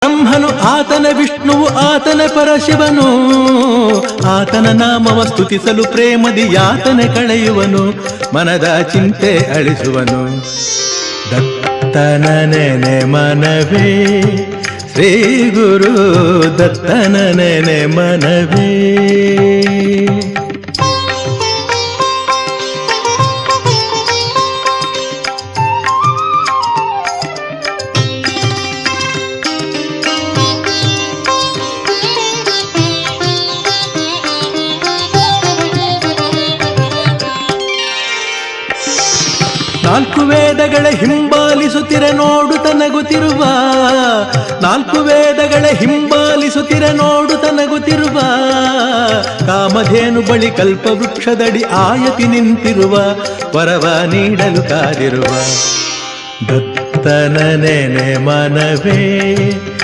ಬ್ರಹ್ಮನು ಆತನ ವಿಷ್ಣುವು ಆತನ ಪರಶಿವನು, ಆತನ ನಾಮವ ಸ್ತುತಿಸಲು ಪ್ರೇಮದಿ ಯಾತನೆ ಕಳೆಯುವನು, ಮನದ ಚಿಂತೆ ಅಳಿಸುವನು. ದತ್ತನ ನೆನೆ ಮನವೇ ಶ್ರೀ ಗುರು ದತ್ತನ ನೆನೆ ಮನವೇ. ನಾಲ್ಕು ವೇದಗಳ ಹಿಂಬಾಲಿಸುತ್ತಿರ ನೋಡುತ್ತ ನಗುತ್ತಿರುವ, ನಾಲ್ಕು ವೇದಗಳ ಹಿಂಬಾಲಿಸುತ್ತಿರ ನೋಡುತ್ತ ನಗುತ್ತಿರುವ, ಕಾಮಧೇನು ಬಳಿ ಕಲ್ಪವೃಕ್ಷದಡಿ ಆಯತಿ ನಿಂತಿರುವ, ವರವ ನೀಡಲು ಕಾದಿರುವ. ದತ್ತನ ನೆನೆ ಮನವೇ